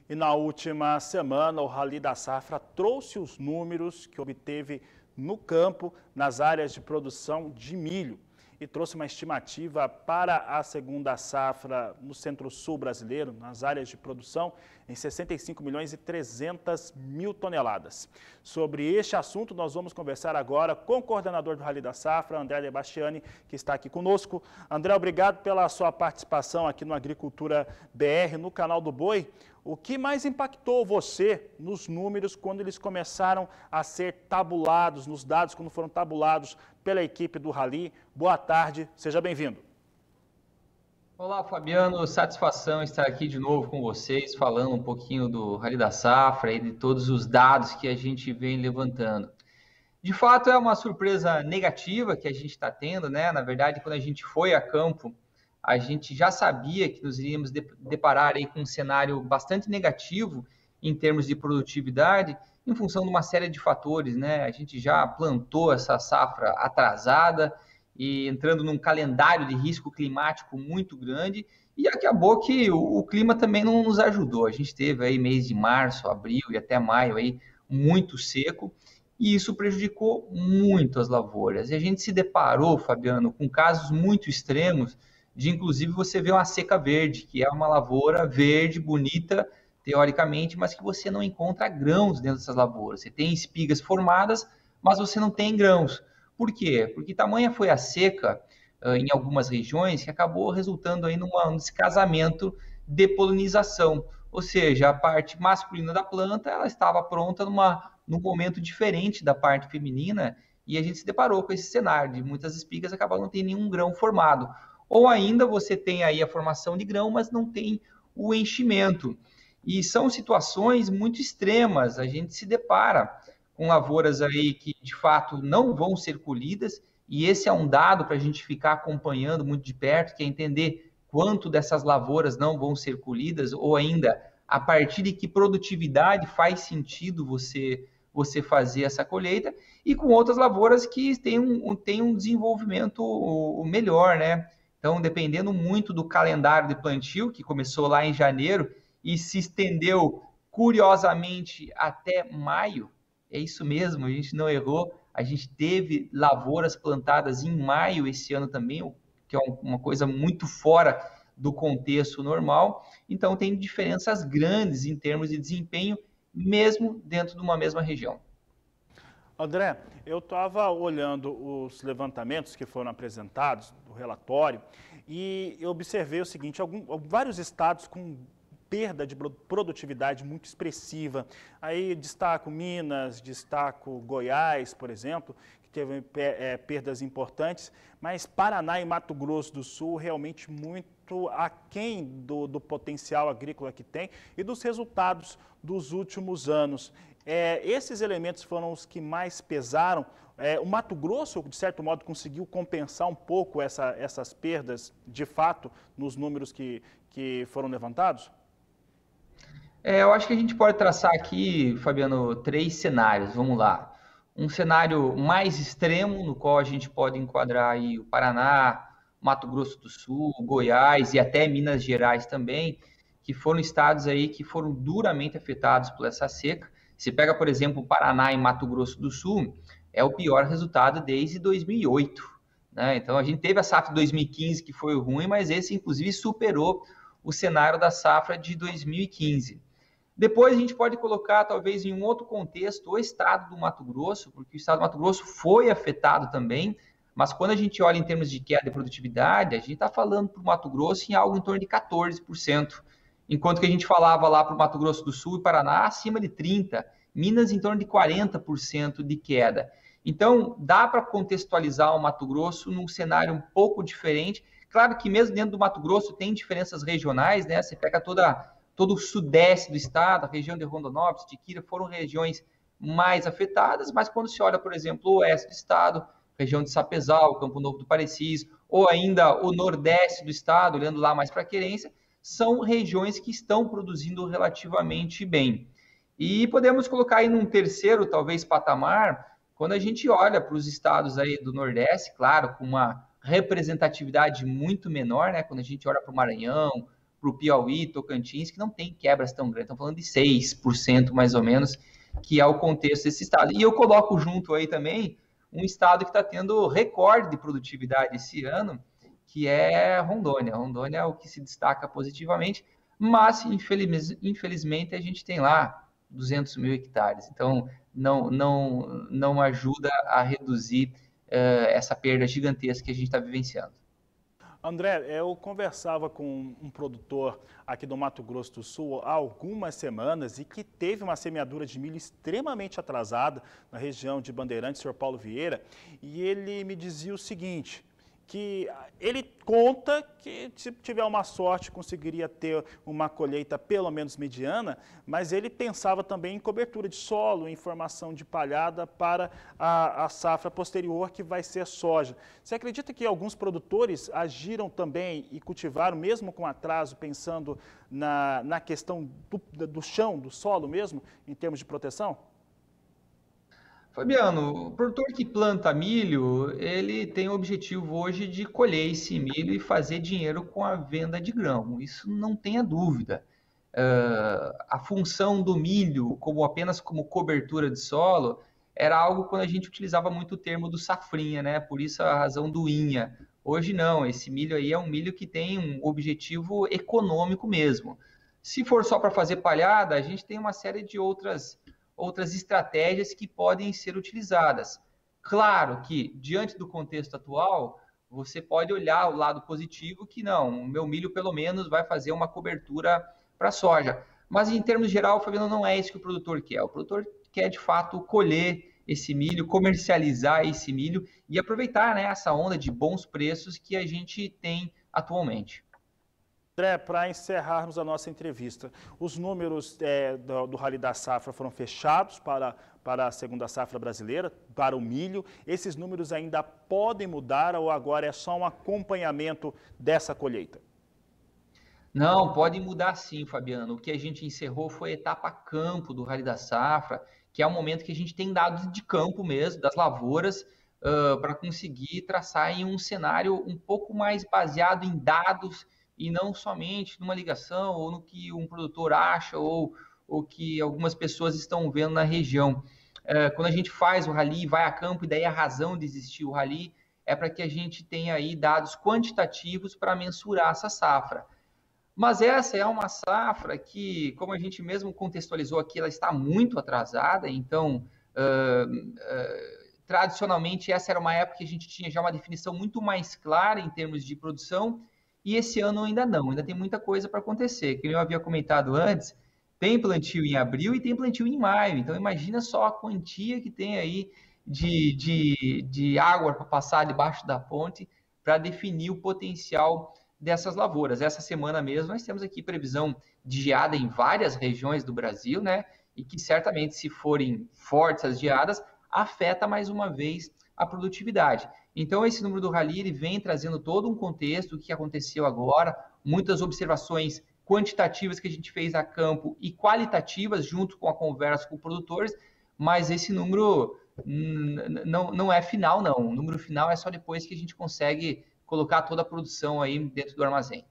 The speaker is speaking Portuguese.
E na última semana, o Rally da Safra trouxe os números que obteve no campo, nas áreas de produção de milho. E trouxe uma estimativa para a segunda safra no Centro-Sul brasileiro, nas áreas de produção, em 65 milhões e 300 mil toneladas. Sobre este assunto, nós vamos conversar agora com o coordenador do Rally da Safra, André Debastiani, que está aqui conosco. André, obrigado pela sua participação aqui no Agricultura BR, no canal do Boi. O que mais impactou você nos números quando eles começaram a ser tabulados, nos dados quando foram tabulados pela equipe do Rally? Boa tarde, seja bem-vindo. Olá, Fabiano, satisfação estar aqui de novo com vocês, falando um pouquinho do Rally da Safra e de todos os dados que a gente vem levantando. De fato, é uma surpresa negativa que a gente está tendo, né? Na verdade, quando a gente foi a campo, a gente já sabia que nos iríamos deparar aí com um cenário bastante negativo em termos de produtividade, em função de uma série de fatores, né? A gente já plantou essa safra atrasada e entrando num calendário de risco climático muito grande, e acabou que o clima também não nos ajudou. A gente teve aí mês de março, abril e até maio aí muito seco, e isso prejudicou muito as lavouras. E a gente se deparou, Fabiano, com casos muito extremos, de inclusive você vê uma seca verde, que é uma lavoura verde, bonita, teoricamente, mas que você não encontra grãos dentro dessas lavouras. Você tem espigas formadas, mas você não tem grãos. Por quê? Porque tamanha foi a seca em algumas regiões que acabou resultando aí num descasamento de polinização. Ou seja, a parte masculina da planta ela estava pronta num momento diferente da parte feminina, e a gente se deparou com esse cenário de muitas espigas acabaram não tendo nenhum grão formado. Ou ainda você tem aí a formação de grão, mas não tem o enchimento. E são situações muito extremas. A gente se depara com lavouras aí que, de fato, não vão ser colhidas, e esse é um dado para a gente ficar acompanhando muito de perto, que é entender quanto dessas lavouras não vão ser colhidas, ou ainda, a partir de que produtividade faz sentido você fazer essa colheita, e com outras lavouras que têm um desenvolvimento melhor, né? Então, dependendo muito do calendário de plantio, que começou lá em janeiro e se estendeu, curiosamente, até maio, é isso mesmo, a gente não errou, a gente teve lavouras plantadas em maio esse ano também, que é uma coisa muito fora do contexto normal, então tem diferenças grandes em termos de desempenho, mesmo dentro de uma mesma região. André, eu estava olhando os levantamentos que foram apresentados do relatório e eu observei o seguinte, vários estados com perda de produtividade muito expressiva. Aí destaco Minas, destaco Goiás, por exemplo, que teve perdas importantes, mas Paraná e Mato Grosso do Sul realmente muito aquém do potencial agrícola que tem e dos resultados dos últimos anos. Esses elementos foram os que mais pesaram. O Mato Grosso, de certo modo, conseguiu compensar um pouco essas perdas, de fato, nos números que foram levantados? Eu acho que a gente pode traçar aqui, Fabiano, 3 cenários. Vamos lá. Um cenário mais extremo, no qual a gente pode enquadrar aí o Paraná, Mato Grosso do Sul, Goiás e até Minas Gerais também, que foram estados aí que foram duramente afetados por essa seca. Se pega, por exemplo, o Paraná e Mato Grosso do Sul, é o pior resultado desde 2008, né? Então, a gente teve a safra de 2015 que foi ruim, mas esse, inclusive, superou o cenário da safra de 2015. Depois, a gente pode colocar, talvez, em um outro contexto, o estado do Mato Grosso, porque o estado do Mato Grosso foi afetado também, mas quando a gente olha em termos de queda de produtividade, a gente está falando para o Mato Grosso em algo em torno de 14%. Enquanto que a gente falava lá para o Mato Grosso do Sul e Paraná acima de 30%, Minas em torno de 40% de queda. Então, dá para contextualizar o Mato Grosso num cenário um pouco diferente. Claro que mesmo dentro do Mato Grosso tem diferenças regionais, né? Você pega todo o sudeste do estado, a região de Rondonópolis, Tiquira, foram regiões mais afetadas, mas quando se olha, por exemplo, o oeste do estado, região de Sapezal, Campo Novo do Parecis, ou ainda o nordeste do estado, olhando lá mais para Querência, são regiões que estão produzindo relativamente bem. E podemos colocar aí num terceiro, talvez, patamar, quando a gente olha para os estados aí do Nordeste, claro, com uma representatividade muito menor, né? Quando a gente olha para o Maranhão, o Piauí, Tocantins, que não tem quebras tão grandes, estão falando de 6% mais ou menos, que é o contexto desse estado. E eu coloco junto aí também um estado que está tendo recorde de produtividade esse ano, que é Rondônia. Rondônia é o que se destaca positivamente, mas infelizmente a gente tem lá 200 mil hectares, então não ajuda a reduzir essa perda gigantesca que a gente está vivenciando. André, eu conversava com um produtor aqui do Mato Grosso do Sul há algumas semanas e que teve uma semeadura de milho extremamente atrasada na região de Bandeirantes, Sr. Paulo Vieira, e ele me dizia o seguinte, que ele conta que se tiver uma sorte conseguiria ter uma colheita pelo menos mediana, mas ele pensava também em cobertura de solo, em formação de palhada para a safra posterior que vai ser soja. Você acredita que alguns produtores agiram também e cultivaram mesmo com atraso, pensando na questão do chão, do solo mesmo, em termos de proteção? Fabiano, o produtor que planta milho, ele tem o objetivo hoje de colher esse milho e fazer dinheiro com a venda de grão. Isso não tenha dúvida. A função do milho, como apenas como cobertura de solo, era algo quando a gente utilizava muito o termo do safrinha, né? Por isso a razão do inha. Hoje não, esse milho aí é um milho que tem um objetivo econômico mesmo. Se for só para fazer palhada, a gente tem uma série de outras estratégias que podem ser utilizadas. Claro que, diante do contexto atual, você pode olhar o lado positivo, que não, o meu milho pelo menos vai fazer uma cobertura para a soja. Mas em termos geral, Fabiano, não é isso que o produtor quer. O produtor quer, de fato, colher esse milho, comercializar esse milho e aproveitar, né, essa onda de bons preços que a gente tem atualmente. André, para encerrarmos a nossa entrevista, os números do Rally da Safra foram fechados para a segunda safra brasileira, para o milho. Esses números ainda podem mudar ou agora é só um acompanhamento dessa colheita? Não, pode mudar sim, Fabiano. O que a gente encerrou foi a etapa campo do Rally da Safra, que é o momento que a gente tem dados de campo mesmo, das lavouras, para conseguir traçar em um cenário um pouco mais baseado em dados e não somente numa ligação ou no que um produtor acha ou que algumas pessoas estão vendo na região. Quando a gente faz o rally, vai a campo, e daí a razão de existir o rally é para que a gente tenha aí dados quantitativos para mensurar essa safra. Mas essa é uma safra que, como a gente mesmo contextualizou aqui, ela está muito atrasada, então, tradicionalmente, essa era uma época que a gente tinha já uma definição muito mais clara em termos de produção, e esse ano ainda não, ainda tem muita coisa para acontecer. Como eu havia comentado antes, tem plantio em abril e tem plantio em maio, então imagina só a quantia que tem aí de água para passar debaixo da ponte para definir o potencial dessas lavouras. Essa semana mesmo nós temos aqui previsão de geada em várias regiões do Brasil, né? E que certamente, se forem fortes as geadas, afeta mais uma vez a produtividade. Então, esse número do rally ele vem trazendo todo um contexto, o que aconteceu agora, muitas observações quantitativas que a gente fez a campo e qualitativas junto com a conversa com produtores, mas esse número não é final, não. O número final é só depois que a gente consegue colocar toda a produção aí dentro do armazém.